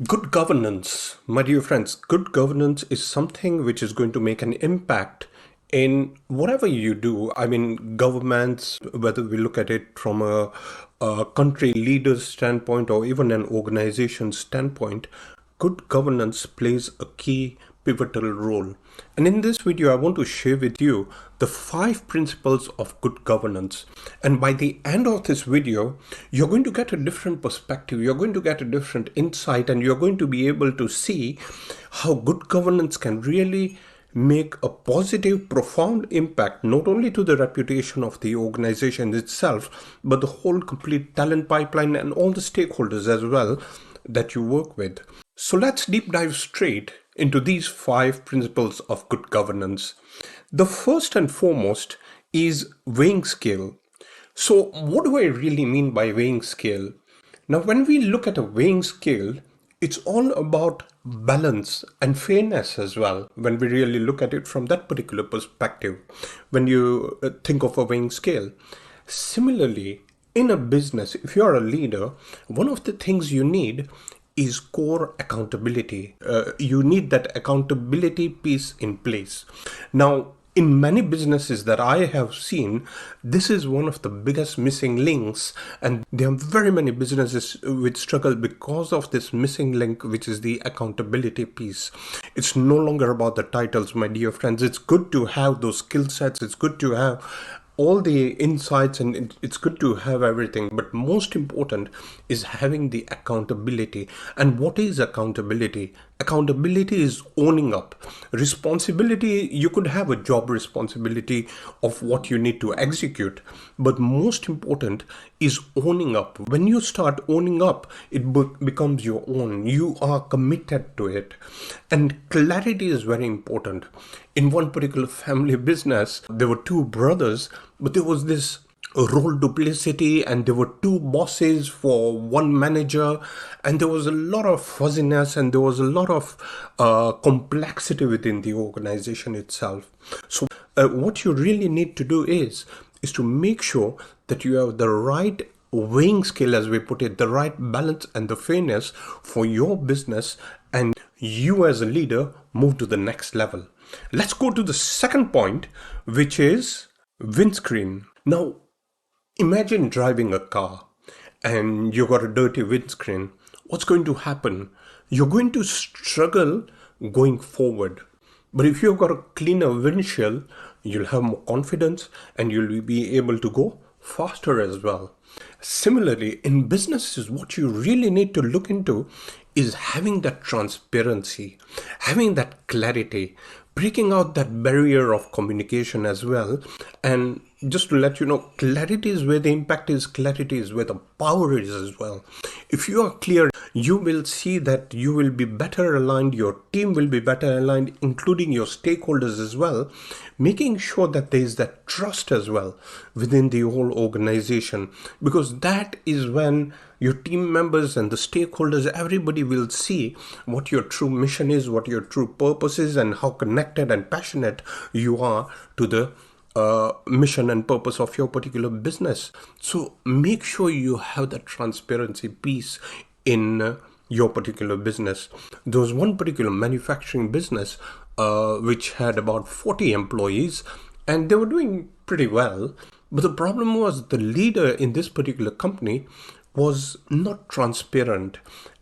Good governance, my dear friends, good governance is something which is going to make an impact in whatever you do. I mean, governments, whether we look at it from a country leader's standpoint or even an organization standpoint, good governance plays a key pivotal role. And in this video, I want to share with you the 5 principles of good governance. And by the end of this video, you're going to get a different perspective, you're going to get a different insight, and you're going to be able to see how good governance can really make a positive, profound impact, not only to the reputation of the organization itself, but the whole complete talent pipeline and all the stakeholders as well that you work with. So let's deep dive straight into these 5 principles of good governance. The first and foremost is weighing scale. So what do I really mean by weighing scale? Now, when we look at a weighing scale, it's all about balance and fairness as well, when we really look at it from that particular perspective, when you think of a weighing scale. Similarly, in a business, if you're a leader, one of the things you need is core accountability. You need that accountability piece in place. Now, in many businesses that I have seen, this is one of the biggest missing links, and there are very many businesses which struggle because of this missing link, which is the accountability piece. It's no longer about the titles, my dear friends. It's good to have those skill sets, it's good to have all the insights, and it's good to have everything, but most important is having the accountability. And what is accountability? Accountability is owning up. Responsibility, you could have a job responsibility of what you need to execute, but most important is owning up. When you start owning up, it becomes your own. You are committed to it, and clarity is very important. In one particular family business, there were two brothers, but there was this role duplicity, and there were two bosses for one manager, and there was a lot of fuzziness, and there was a lot of complexity within the organization itself. So what you really need to do is to make sure that you have the right weighing scale, as we put it, the right balance and the fairness for your business, and you as a leader move to the next level. Let's go to the second point, which is windscreen. Now, imagine driving a car and you got a dirty windscreen. What's going to happen? You're going to struggle going forward. But if you've got a cleaner windshield, you'll have more confidence and you'll be able to go faster as well. Similarly, in businesses, what you really need to look into is having that transparency, having that clarity, breaking out that barrier of communication as well. And just to let you know, clarity is where the impact is, clarity is where the power is as well. If you are clear, you will see that you will be better aligned, your team will be better aligned, including your stakeholders as well, making sure that there is that trust as well within the whole organization, because that is when your team members and the stakeholders, everybody will see what your true mission is, what your true purpose is, and how connected and passionate you are to the mission and purpose of your particular business. So make sure you have that transparency piece in your particular business. There was one particular manufacturing business which had about 40 employees, and they were doing pretty well. But the problem was the leader in this particular company was not transparent,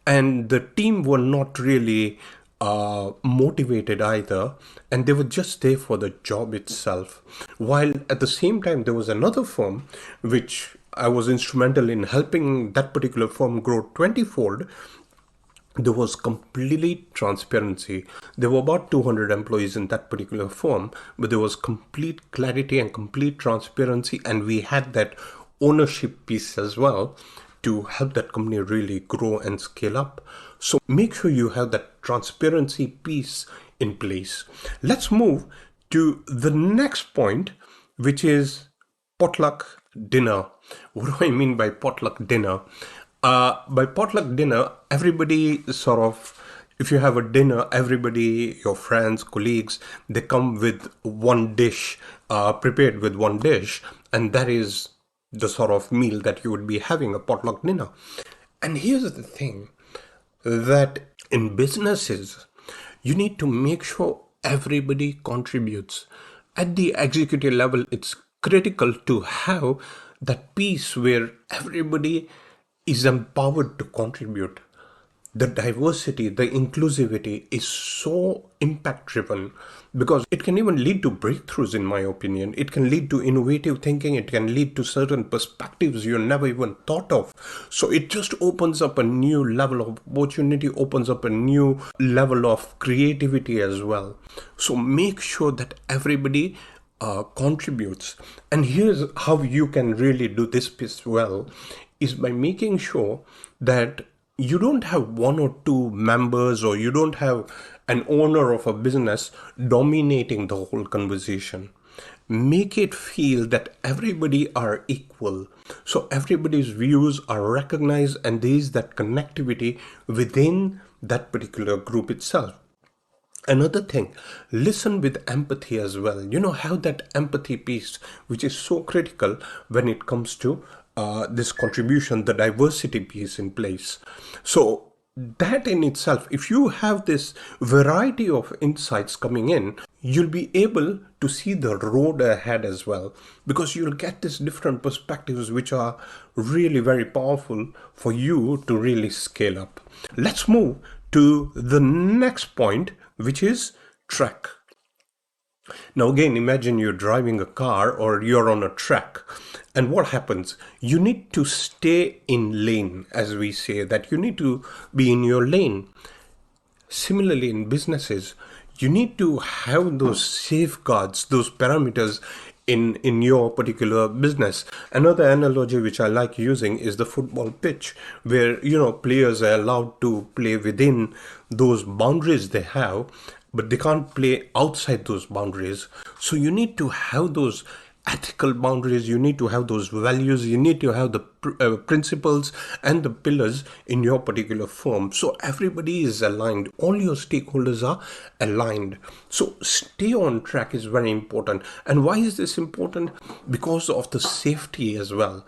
and the team were not really motivated either, and they were just there for the job itself. While at the same time, there was another firm which I was instrumental in helping that particular firm grow 20-fold. There was complete transparency. There were about 200 employees in that particular firm, but there was complete clarity and complete transparency, and we had that ownership piece as well to help that company really grow and scale up. So make sure you have that transparency piece in place. Let's move to the next point, which is potluck dinner. What do I mean by potluck dinner? By potluck dinner, everybody sort of, if you have a dinner, everybody, your friends, colleagues, they come with one dish, prepared with one dish, and that is the sort of meal that you would be having, a potluck dinner. And here's the thing, that in businesses, you need to make sure everybody contributes. At the executive level, it's critical to have that piece where everybody is empowered to contribute. The diversity, the inclusivity is so impact driven because it can even lead to breakthroughs, in my opinion. It can lead to innovative thinking, it can lead to certain perspectives you never even thought of. So it just opens up a new level of opportunity, opens up a new level of creativity as well. So make sure that everybody contributes. And here's how you can really do this piece well is by making sure that you don't have one or two members, or you don't have an owner of a business dominating the whole conversation. Make it feel that everybody are equal, so everybody's views are recognized and there is that connectivity within that particular group itself. Another thing, listen with empathy as well. Have that empathy piece, which is so critical when it comes to this contribution, the diversity piece in place. So, that in itself, if you have this variety of insights coming in, you'll be able to see the road ahead as well, because you'll get these different perspectives which are really very powerful for you to really scale up. Let's move to the next point, which is track. Now, again, imagine you're driving a car or you're on a track. And what happens? You need to stay in lane, as we say, that you need to be in your lane. Similarly, in businesses, you need to have those safeguards, those parameters in your particular business. Another analogy which I like using is the football pitch, where players are allowed to play within those boundaries they have, but they can't play outside those boundaries. So you need to have those ethical boundaries, you need to have those values, you need to have the principles and the pillars in your particular firm, so everybody is aligned, all your stakeholders are aligned. So stay on track is very important. And why is this important? Because of the safety as well.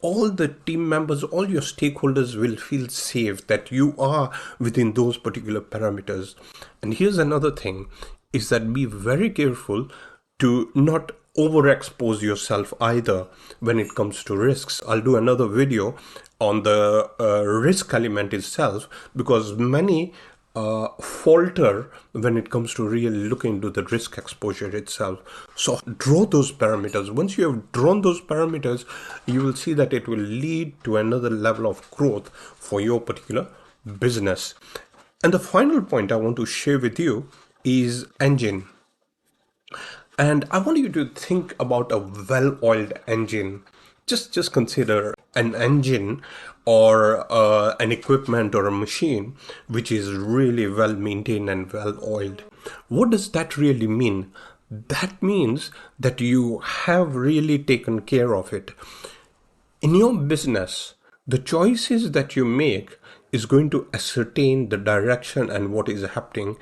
All the team members, all your stakeholders will feel safe that you are within those particular parameters. And here's another thing, is that be very careful to not overexpose yourself either when it comes to risks. I'll do another video on the risk element itself, because many falter when it comes to really looking into the risk exposure itself. So draw those parameters. Once you have drawn those parameters, you will see that it will lead to another level of growth for your particular business. And the final point I want to share with you is engine. And I want you to think about a well-oiled engine. Just consider an engine or an equipment or a machine which is really well maintained and well oiled. What does that really mean? That means that you have really taken care of it. In your business, the choices that you make is going to ascertain the direction and what is happening,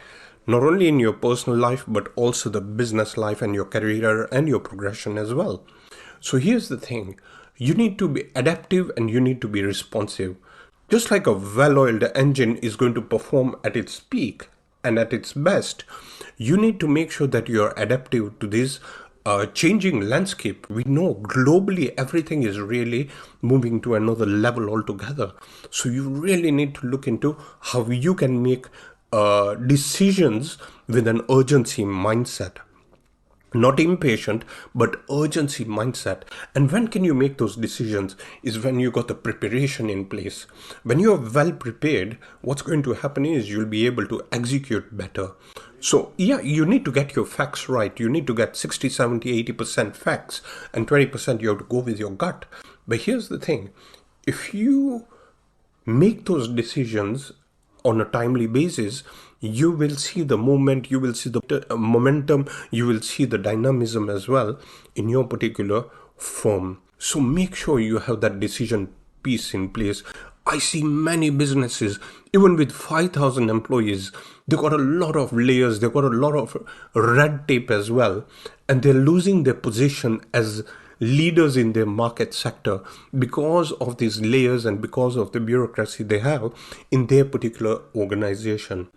not only in your personal life, but also the business life and your career and your progression as well. So here's the thing. You need to be adaptive and you need to be responsive. Just like a well-oiled engine is going to perform at its peak and at its best, you need to make sure that you're adaptive to this changing landscape. We know globally everything is really moving to another level altogether. So you really need to look into how you can make decisions with an urgency mindset. Not impatient, but urgency mindset. And when can you make those decisions is when you got the preparation in place. When you're well prepared, what's going to happen is you'll be able to execute better. So yeah, you need to get your facts right. You need to get 60, 70, 80% facts, and 20% you have to go with your gut. But here's the thing. If you make those decisions on a timely basis, you will see the movement, you will see the momentum, you will see the dynamism as well in your particular firm. So make sure you have that decision piece in place. I see many businesses, even with 5,000 employees, they got a lot of layers, they got a lot of red tape as well, and they're losing their position as leaders in their market sector because of these layers and because of the bureaucracy they have in their particular organization.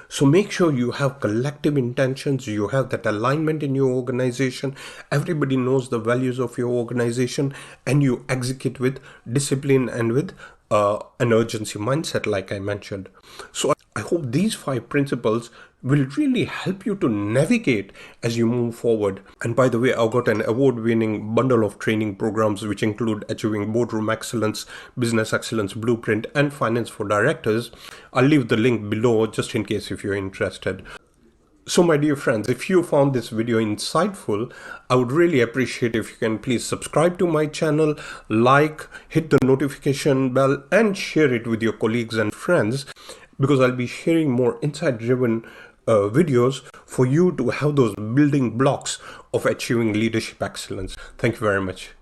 So make sure you have collective intentions, you have that alignment in your organization, everybody knows the values of your organization, and you execute with discipline and with an urgency mindset, like I mentioned. So I hope these 5 principles will really help you to navigate as you move forward. And by the way, I've got an award-winning bundle of training programs which include Achieving Boardroom Excellence, Business Excellence Blueprint, and Finance for Directors. I'll leave the link below just in case if you're interested. So my dear friends, if you found this video insightful, I would really appreciate if you can please subscribe to my channel, like, hit the notification bell, and share it with your colleagues and friends, because I'll be sharing more insight-driven videos for you to have those building blocks of achieving leadership excellence. Thank you very much.